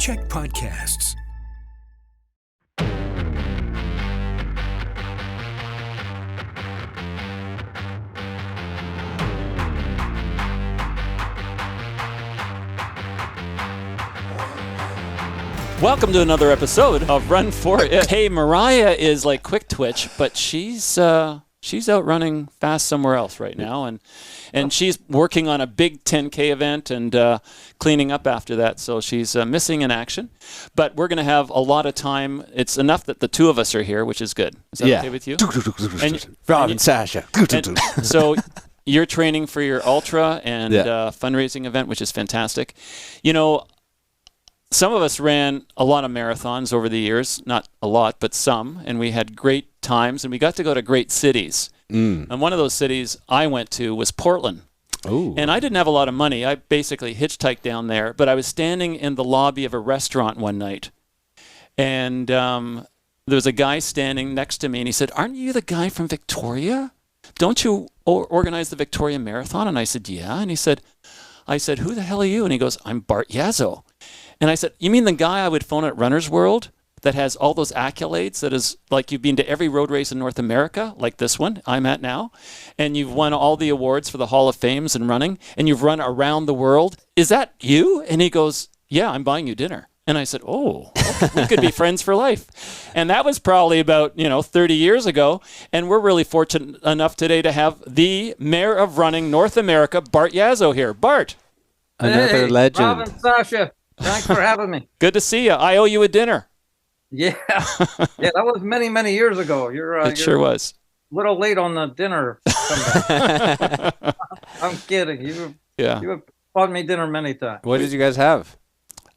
CHEK Podcasts. Welcome to another episode of Run For It. Hey, Mariah is like quick twitch, but she's out running fast somewhere else right now, and she's working on a big 10K event and cleaning up after that, so she's missing in action. But we're going to have a lot of time. It's enough that the two of us are here, which is good. Is that okay with you? Rob and Sasha. So you're training for your ultra and fundraising event, which is fantastic. You know, some of us ran a lot of marathons over the years, not a lot, but some, and we had great times, and we got to go to great cities. And one of those cities I went to was Portland. Ooh. And I didn't have a lot of money. I basically hitchhiked down there, but I was standing in the lobby of a restaurant one night, and there was a guy standing next to me, and he said, "Aren't you the guy from Victoria? Don't you organize the Victoria Marathon?" And I said, "Yeah." And I said, "Who the hell are you?" And he goes, "I'm Bart Yasso." And I said, "You mean the guy I would phone at Runner's World that has all those accolades, that is like you've been to every road race in North America, like this one I'm at now, and you've won all the awards for the Hall of Fames in running, and you've run around the world? Is that you?" And he goes, "Yeah, I'm buying you dinner." And I said, "Oh, okay, we could be friends for life." And that was probably about 30 years ago. And we're really fortunate enough today to have the Mayor of Running North America, Bart Yasso, here. Bart. Another legend. Rob and Sasha, thanks for having me. Good to see you. I owe you a dinner. Yeah, that was many, many years ago. It sure was. A little late on the dinner. I'm kidding. You have bought me dinner many times. What did you guys have?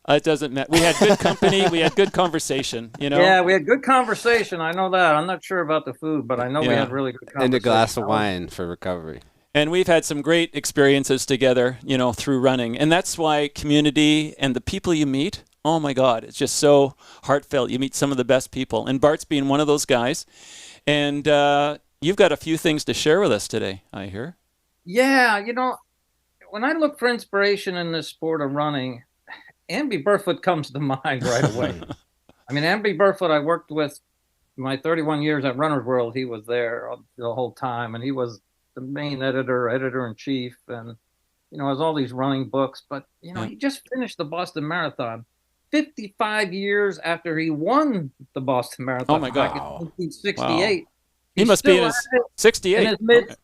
It doesn't matter. We had good company. We had good conversation. Yeah, we had good conversation. I know that. I'm not sure about the food, but I know we had really good conversation. And a glass of wine for recovery. And we've had some great experiences together, through running. And that's why community and the people you meet, oh my God, it's just so heartfelt. You meet some of the best people. And Bart's being one of those guys. And you've got a few things to share with us today, I hear. Yeah, when I look for inspiration in this sport of running, Amby Burfoot comes to mind right away. I mean, Amby Burfoot, I worked with my 31 years at Runner's World. He was there the whole time, and he was the main editor-in-chief, and, has all these running books. But, he just finished the Boston Marathon 55 years after he won the Boston Marathon. Oh, my God. Back in 1968. Wow. He must be in his 68. In his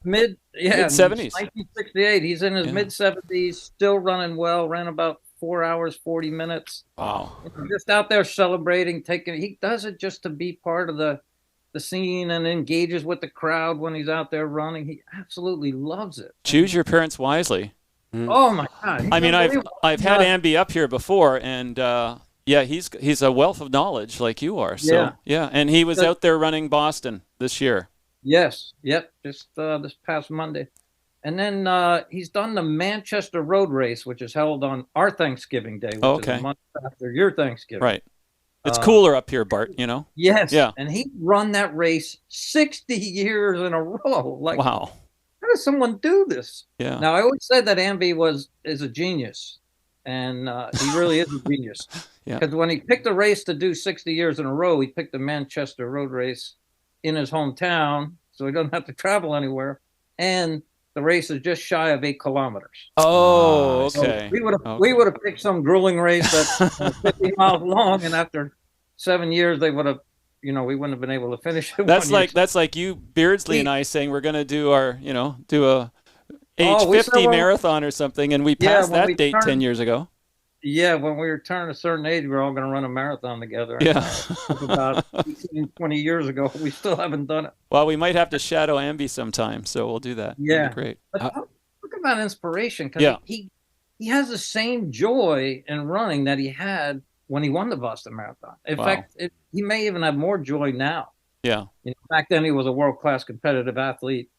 mid-70s. 1968. He's in his mid-70s, still running well, ran about 4 hours, 40 minutes. Wow. Just out there celebrating, he does it just to be part of the scene and engages with the crowd when he's out there running. He absolutely loves it. Choose your parents wisely. Oh my God. I mean, I've had Amby up here before, and he's a wealth of knowledge like you are. So and he was out there running Boston this year. Yes. Yep. Just this past Monday. And then he's done the Manchester Road Race, which is held on our Thanksgiving Day, which is a month after your Thanksgiving. Right. It's cooler up here, Bart, Yes. Yeah. And he run that race 60 years in a row. Like, wow. How does someone do this? Yeah. Now, I always said that Amby is a genius, and he really is a genius. Because when he picked a race to do 60 years in a row, he picked the Manchester Road Race in his hometown, so he doesn't have to travel anywhere. And the race is just shy of 8 kilometers. Oh, okay. So we would have picked some grueling race that's 50 miles long, and after 7 years, they would have, we wouldn't have been able to finish it. That's like you, Beardsley, and I saying we're going to do our, do a age 50 marathon or something, and we passed that date 10 years ago. Yeah, when we turn a certain age, we're all going to run a marathon together. Yeah. About 18, 20 years ago, we still haven't done it. Well, we might have to shadow Amby sometime, so we'll do that. Yeah. That'd be great. But talk about inspiration, because he has the same joy in running that he had when he won the Boston Marathon. In fact, he may even have more joy now. Yeah. Back then, he was a world-class competitive athlete.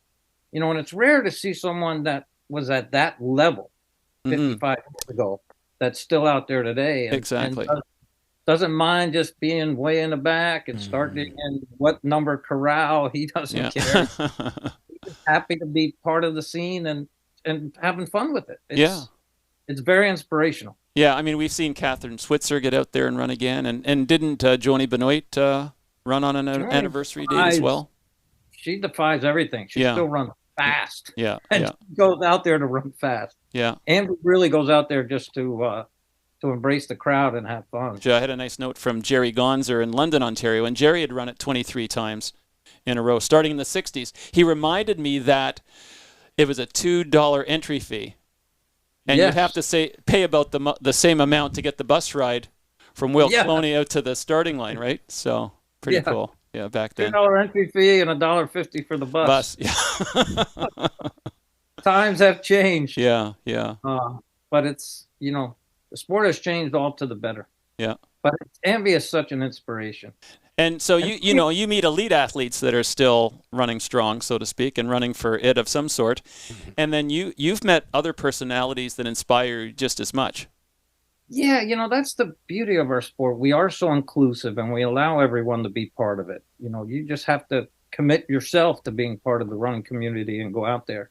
And it's rare to see someone that was at that level 55 years ago that's still out there today. Exactly. And doesn't mind just being way in the back and starting in what number corral. He doesn't care. He's happy to be part of the scene and having fun with it. It's very inspirational. Yeah, I mean, we've seen Catherine Switzer get out there and run again, and didn't Joni Benoit run on an anniversary date as well? She defies everything. She Yeah. still runs fast. Yeah, And yeah, she goes out there to run fast. yeah. Amber really goes out there just to embrace the crowd and have fun. I had a nice note from Jerry Gonzer in London, Ontario, and Jerry had run it 23 times in a row, starting in the 60s. He reminded me that it was a $2 entry fee, and Yes. you'd have to pay about the same amount to get the bus ride from Will Yeah. Cloney out to the starting line, right? So pretty Yeah. cool. Yeah, back then. $2 entry fee and $1.50 for the bus. Yeah. Times have changed. Yeah, yeah. But it's, the sport has changed all to the better. Yeah. But Amby is such an inspiration. And so you meet elite athletes that are still running strong, so to speak, and running for it of some sort. And then you've met other personalities that inspire you just as much. Yeah, that's the beauty of our sport. We are so inclusive and we allow everyone to be part of it. You just have to commit yourself to being part of the running community and go out there.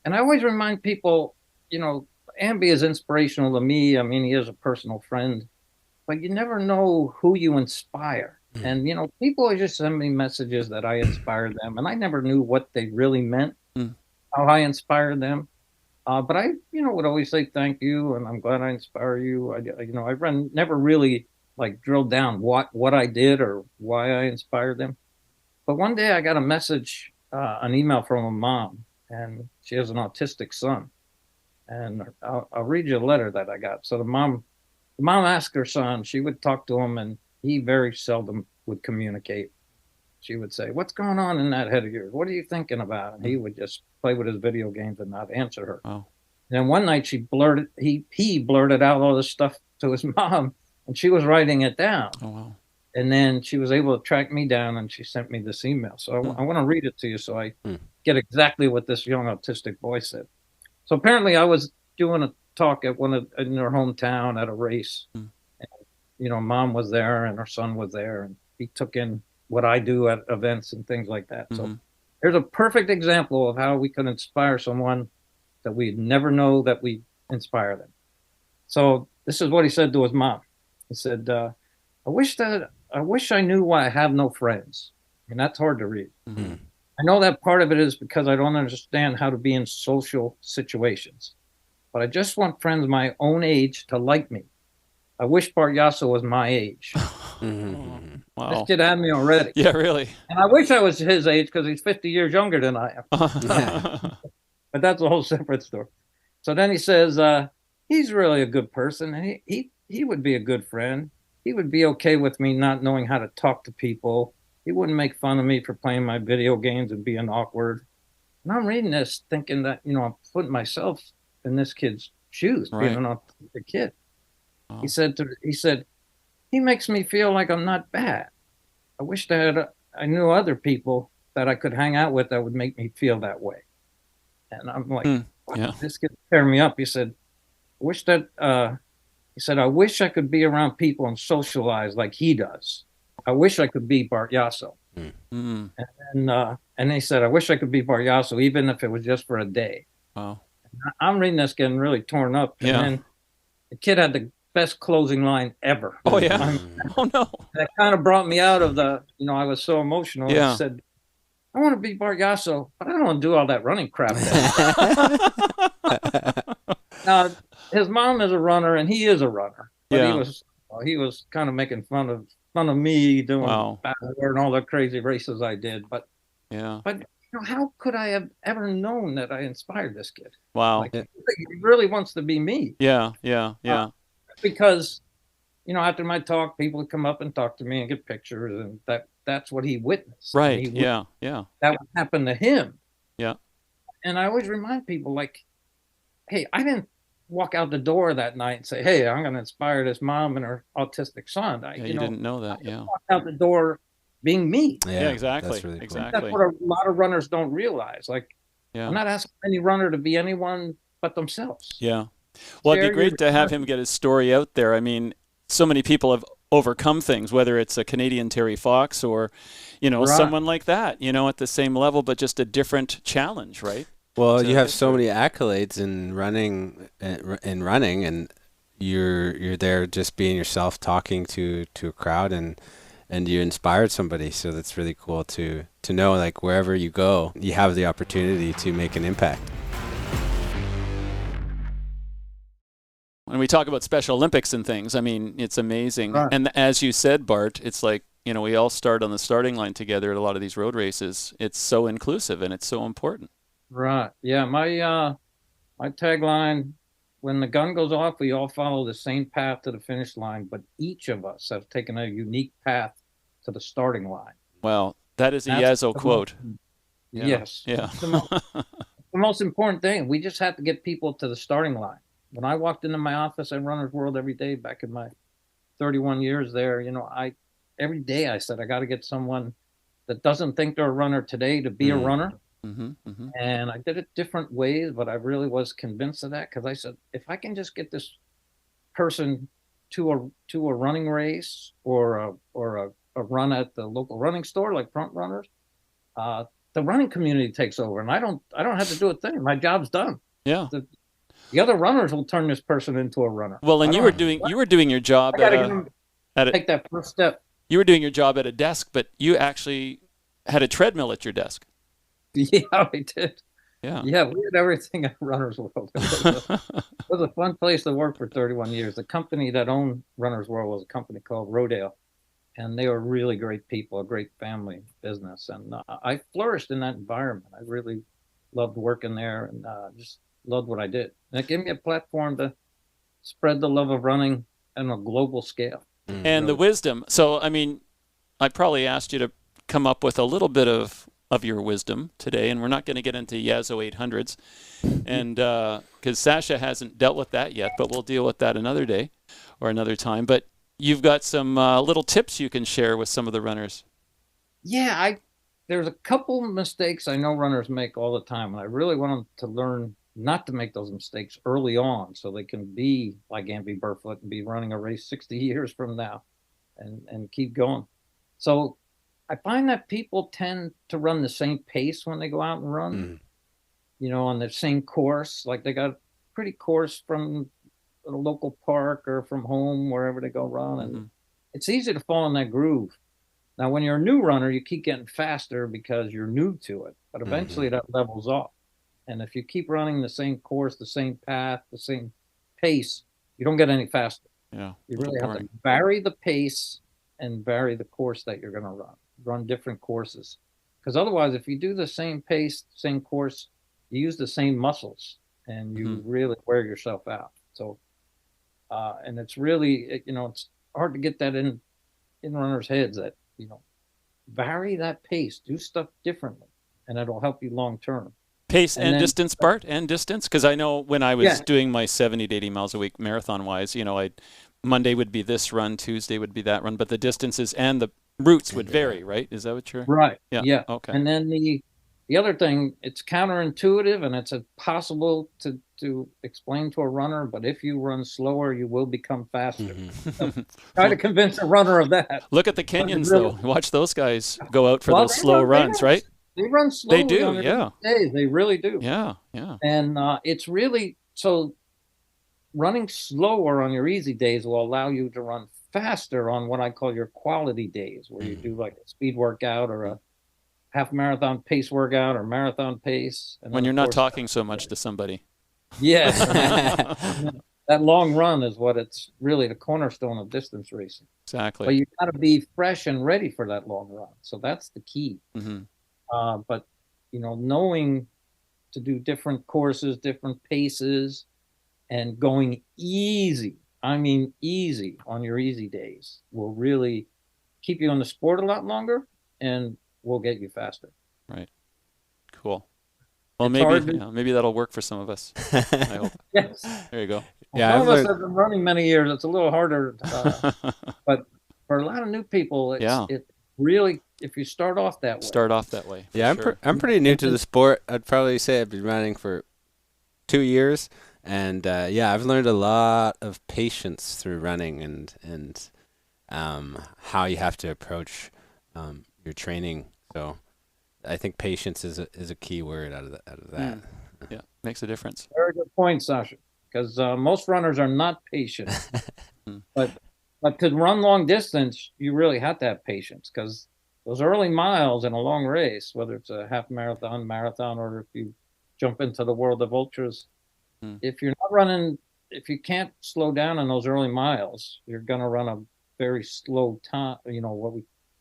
And I always remind people, Amby is inspirational to me. I mean, he is a personal friend, but you never know who you inspire. And, people always just send me messages that I inspired them, and I never knew what they really meant, how I inspired them. But I, would always say thank you, and I'm glad I inspire you. I never really drilled down what I did or why I inspired them. But one day I got a message, an email from a mom, and she has an autistic son. And I'll read you a letter that I got. So the mom asked her son, she would talk to him, and he very seldom would communicate. She would say, "What's going on in that head of yours? What are you thinking about?" And he would just play with his video games and not answer her. Oh. And then one night he blurted out all this stuff to his mom, and she was writing it down. Oh, wow. And then she was able to track me down, and she sent me this email. So I want to read it to you so I get exactly what this young autistic boy said. So apparently I was doing a talk at in their hometown at a race. And, mom was there and her son was there, and he took in what I do at events and things like that. So here's a perfect example of how we could inspire someone that we'd never know that we inspire them. So this is what he said to his mom. He said, I wish I knew why I have no friends. And that's hard to read. I know that part of it is because I don't understand how to be in social situations. But I just want friends my own age to like me. I wish Bart Yasso was my age. Wow. This kid had me already. Yeah, really. And I wish I was his age because he's 50 years younger than I am. But that's a whole separate story. So then he says, he's really a good person. And he would be a good friend. He would be okay with me not knowing how to talk to people. He wouldn't make fun of me for playing my video games and being awkward. And I'm reading this thinking that, I'm putting myself in this kid's shoes, being an autistic kid. Oh. He said, he makes me feel like I'm not bad. I wish that I knew other people that I could hang out with that would make me feel that way. And I'm like, this kid tear me up. He said, I wish I could be around people and socialize like he does. I wish I could be Bart Yasso. And he said, I wish I could be Bart Yasso, even if it was just for a day. Wow. I'm reading this getting really torn up. And then the kid had the best closing line ever. Oh, yeah. Oh, no. That kind of brought me out of I was so emotional. Yeah. I said, I want to be Bart Yasso, but I don't want to do all that running crap. Now, his mom is a runner, and he is a runner. But he was kind of making fun of me doing battle and all the crazy races I did. But how could I have ever known that I inspired this kid? Wow. He really wants to be me. Yeah. Because, after my talk, people would come up and talk to me and get pictures, and that's what he witnessed. Right. Yeah. That would happen to him. Yeah. And I always remind people, hey, I didn't walk out the door that night and say, hey, I'm going to inspire this mom and her autistic son. You didn't know that. I walked out the door being me. Yeah, exactly. That's really cool. Exactly. That's what a lot of runners don't realize. I'm not asking any runner to be anyone but themselves. Yeah. Well, it'd be great to have him get his story out there. I mean, so many people have overcome things, whether it's a Canadian Terry Fox or, someone like that, at the same level, but just a different challenge, right? Well, you have so many accolades in running, and you're there just being yourself, talking to a crowd, and you inspired somebody. So that's really cool to know, like, wherever you go, you have the opportunity to make an impact. When we talk about Special Olympics and things, I mean, it's amazing. Right. And as you said, Bart, it's like, we all start on the starting line together at a lot of these road races. It's so inclusive and it's so important. Right. Yeah. My tagline, when the gun goes off, we all follow the same path to the finish line, but each of us have taken a unique path to the starting line. Well, that is a That's Yasso the quote. Yeah. Yes. Yeah. The most important thing. We just have to get people to the starting line. When I walked into my office at Runner's World every day back in my 31 years there, every day I said, I got to get someone that doesn't think they're a runner today to be a runner. Mm-hmm, mm-hmm. And I did it different ways, but I really was convinced of that, because I said, if I can just get this person to a running race or a run at the local running store like Frontrunners, the running community takes over, and I don't have to do a thing. My job's done. Yeah. The other runners will turn this person into a runner. Well, and you were doing your job take that first step. You were doing your job at a desk, but you actually had a treadmill at your desk. Yeah, we did. Yeah. Yeah, we had everything at Runner's World. It was a fun place to work for 31 years. The company that owned Runner's World was a company called Rodale, and they were really great people, a great family business. And I flourished in that environment. I really loved working there, and just loved what I did. And it gave me a platform to spread the love of running on a global scale. And the wisdom. So, I mean, I probably asked you to come up with a little bit of your wisdom today, and we're not going to get into Yasso 800s, and because Sasha hasn't dealt with that yet, but we'll deal with that another day or another time. But you've got some little tips you can share with some of the runners. Yeah, there's a couple mistakes I know runners make all the time, and I really want them to learn not to make those mistakes early on, so they can be like Amby Burfoot and be running a race 60 years from now and keep going. So I find that people tend to run the same pace when they go out and run, on the same course. Like they got a pretty course from a local park or from home, wherever they go run. And it's easy to fall in that groove. Now, when you're a new runner, you keep getting faster because you're new to it, but eventually that levels off. And if you keep running the same course, the same path, the same pace, you don't get any faster. Yeah. You really have to vary the pace and vary the course that you're going to run different courses. Because otherwise, if you do the same pace, same course, you use the same muscles and you really wear yourself out. So, and it's really, it's hard to get that in runners' heads that, vary that pace, do stuff differently, and it'll help you long term. Pace and distance, Bart, and distance? Because I know when I was doing my 70 to 80 miles a week marathon-wise, Monday would be this run, Tuesday would be that run, but the distances and the routes would vary, right? Is that what you're... Right, yeah. Okay. And then the other thing, it's counterintuitive, and it's impossible to explain to a runner, but if you run slower, you will become faster. So try to convince a runner of that. Look at the Kenyans, though. Watch those guys go out for those slow runs, right? They run slowly. They do, on their days. They really do. Yeah. And it's really, so running slower on your easy days will allow you to run faster on what I call your quality days, where you do like a speed workout or a half marathon pace workout or marathon pace. And when you're not talking so much to somebody. Yeah. That long run is what it's really the cornerstone of distance racing. Exactly. But you got to be fresh and ready for that long run. So that's the key. But, knowing to do different courses, different paces, and going easy, I mean easy on your easy days will really keep you in the sport a lot longer and will get you faster. Right. Cool. Well, maybe that'll work for some of us. I hope. Yes. There you go. Yeah, some of us have been running many years. It's a little harder, but for a lot of new people, it really, if you start off that way. Yeah, I'm pretty new to the sport. I'd probably say I've been running for 2 years, and I've learned a lot of patience through running and how you have to approach your training. So I think patience is a key word out of that. Yeah, makes a difference. Very good point, Sasha. because most runners are not patient. but to run long distance, you really have to have patience, because those early miles in a long race, whether it's a half marathon, marathon, or if you jump into the world of ultras, if you're not running, if you can't slow down in those early miles, you're going to run a very slow time.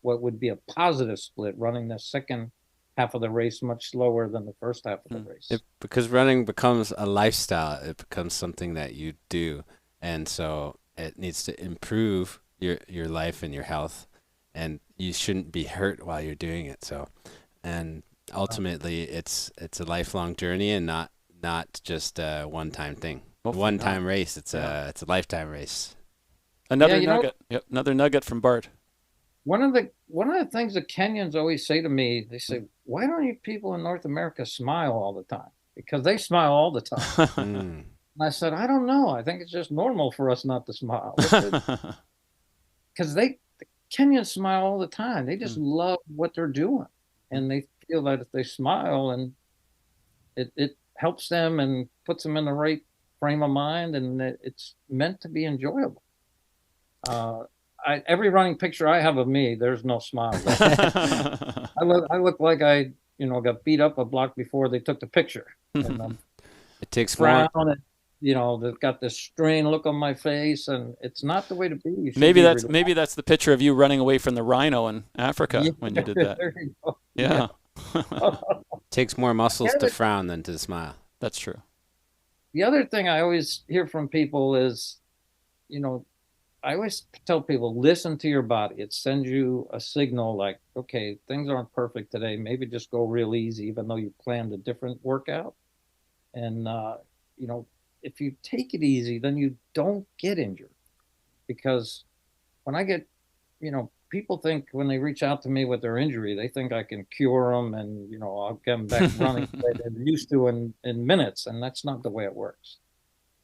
What would be a positive split, running the second half of the race much slower than the first half of the race. Because running becomes a lifestyle. It becomes something that you do, and so it needs to improve your life and your health, and you shouldn't be hurt while you're doing it. So, and ultimately, it's a lifelong journey, and not just a one-time thing. One-time race. It's a lifetime race. Another nugget. Yep, another nugget from Bart. One of the things that Kenyans always say to me, they say, "Why don't you people in North America smile all the time?" Because they smile all the time. And I said, "I don't know. I think it's just normal for us not to smile." Because the Kenyans smile all the time. They just love what they're doing, and they feel that if they smile, and it helps them and puts them in the right frame of mind, and it's meant to be enjoyable. Every running picture I have of me, there's no smile. I look like I got beat up a block before they took the picture. And it takes more. And, they've got this strained look on my face, and it's not the way to be. Maybe that's the picture of you running away from the rhino in Africa when you did that. There you go. Yeah. It takes more muscles to frown than to smile. That's true. The other thing I always hear from people is, I always tell people, listen to your body. It sends you a signal like, okay, things aren't perfect today. Maybe just go real easy, even though you planned a different workout. And, if you take it easy, then you don't get injured. Because when I get, people think when they reach out to me with their injury, they think I can cure them and, I'll get them back running the way they're used to in minutes. And that's not the way it works.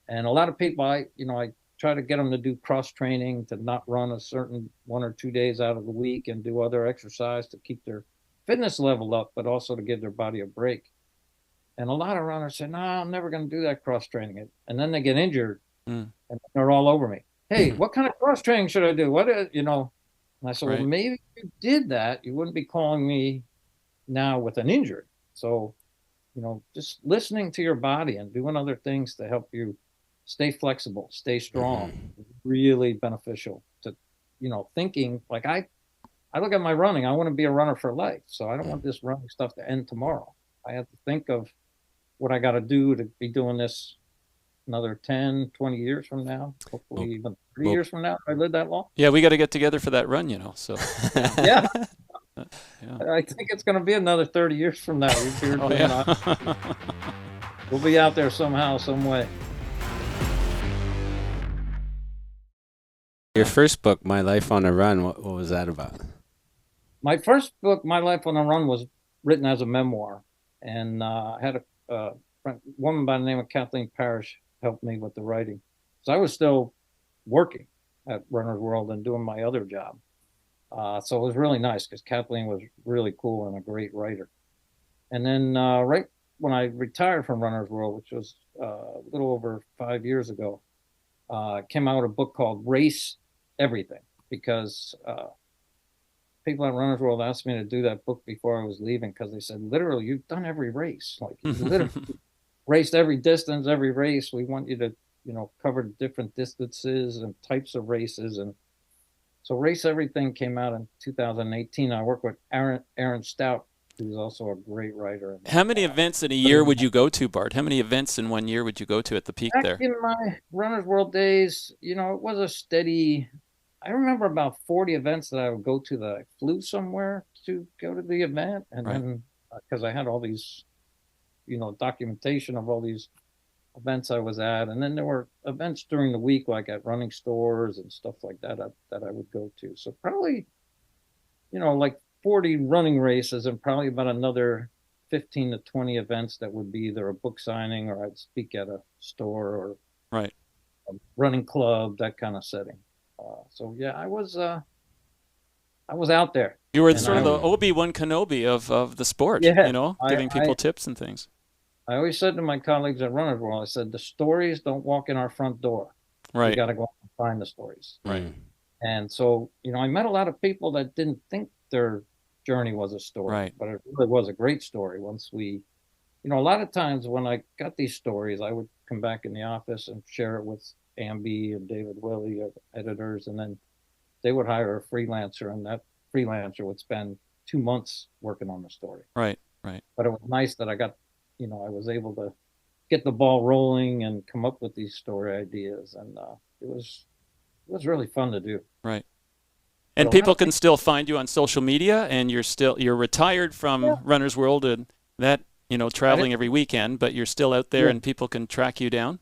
And a lot of people, I try to get them to do cross training, to not run a certain 1 or 2 days out of the week and do other exercise to keep their fitness level up, but also to give their body a break. And a lot of runners say, "No, I'm never going to do that cross training." And then they get injured and they're all over me. "Hey, what kind of cross training should I do? And I said, well, maybe if you did that, you wouldn't be calling me now with an injury. So, just listening to your body and doing other things to help you stay flexible, stay strong, really beneficial to, thinking like I look at my running. I want to be a runner for life. So I don't want this running stuff to end tomorrow. I have to think of what I got to do to be doing this another 10, 20 years from now, hopefully even 30 years from now, if I live that long. Yeah, we got to get together for that run, so. Yeah. I think it's going to be another 30 years from now. We'll be out there somehow, some way. Your first book, My Life on a Run, what was that about? My first book, My Life on a Run, was written as a memoir. And I had a woman by the name of Kathleen Parrish helped me with the writing. So I was still working at Runner's World and doing my other job. So it was really nice because Kathleen was really cool and a great writer. And then right when I retired from Runner's World, which was a little over 5 years ago, came out a book called Race Everything, because people at Runner's World asked me to do that book before I was leaving, because they said, literally, you've done every race. Like, you literally raced every distance, every race. We want you to, cover different distances and types of races. And so Race Everything came out in 2018. I work with Aaron Stout, who's also a great writer. How many events in a year would you go to, Bart? How many events in 1 year would you go to at the peak there? Back in my Runner's World days, it was a steady... I remember about 40 events that I would go to that I flew somewhere to go to the event. And then, because I had all these, documentation of all these events I was at. And then there were events during the week, like at running stores and stuff like that, that I would go to. So probably, like 40 running races and probably about another 15 to 20 events that would be either a book signing or I'd speak at a store or a running club, that kind of setting. So yeah, I was out there. You were sort of the Obi-Wan Kenobi of the sport, giving people tips and things. I always said to my colleagues at Runners World, I said, the stories don't walk in our front door. You Right. got to go out and find the stories. Right. And so, I met a lot of people that didn't think their journey was a story, Right. but it really was a great story. Once we, a lot of times when I got these stories, I would come back in the office and share it with Amby and David Willey, editors, and then they would hire a freelancer, and that freelancer would spend 2 months working on the story. Right. But it was nice that I got, I was able to get the ball rolling and come up with these story ideas, and it was really fun to do. Right. And So people can still find you on social media, and you're retired from Runner's World and that, traveling every weekend, but you're still out there and people can track you down.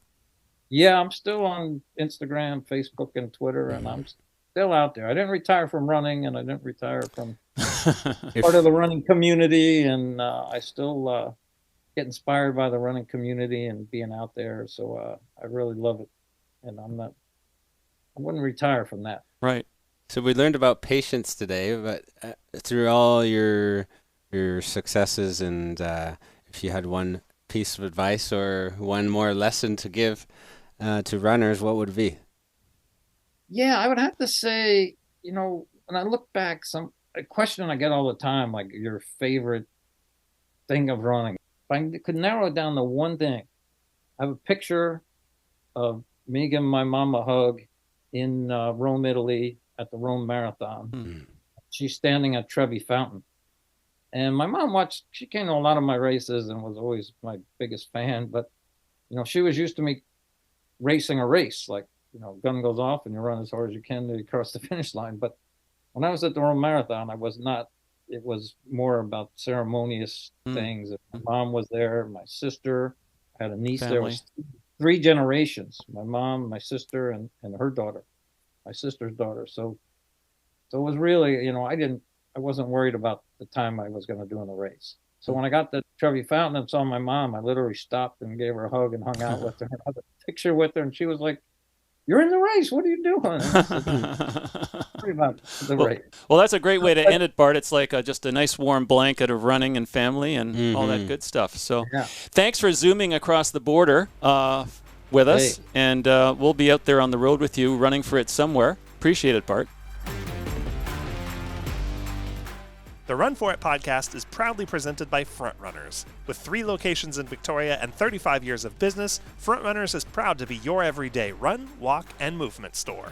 Yeah, I'm still on Instagram, Facebook, and Twitter, and I'm still out there. I didn't retire from running, and I didn't retire from part of the running community, and I still get inspired by the running community and being out there. So I really love it, and I wouldn't retire from that. Right. So we learned about patience today, but through all your successes, and if you had one piece of advice or one more lesson to give to runners, what would it be? Yeah, I would have to say, when I look back, a question I get all the time, like your favorite thing of running. If I could narrow it down to one thing, I have a picture of me giving my mom a hug in Rome, Italy, at the Rome Marathon. Mm-hmm. She's standing at Trevi Fountain. And my mom she came to a lot of my races and was always my biggest fan. But, she was used to me racing a race, like, gun goes off and you run as hard as you can to cross the finish line. But when I was at the Rome Marathon, I was not. It was more about ceremonious things. My mom was there, my sister, I had a niece. Family. There was 3 generations, my mom, my sister, and her daughter, my sister's daughter. So it was really, I wasn't worried about the time I was going to do in the race. So when I got to Trevi Fountain and saw my mom, I literally stopped and gave her a hug and hung out with her and had a picture with her. And she was like, "You're in the race. What are you doing?" Pretty much the race. Well, that's a great way to end it, Bart. It's like just a nice warm blanket of running and family and all that good stuff. So thanks for zooming across the border with us. And we'll be out there on the road with you, running for it somewhere. Appreciate it, Bart. The Run For It podcast is proudly presented by Frontrunners. With 3 locations in Victoria and 35 years of business, Frontrunners is proud to be your everyday run, walk, and movement store.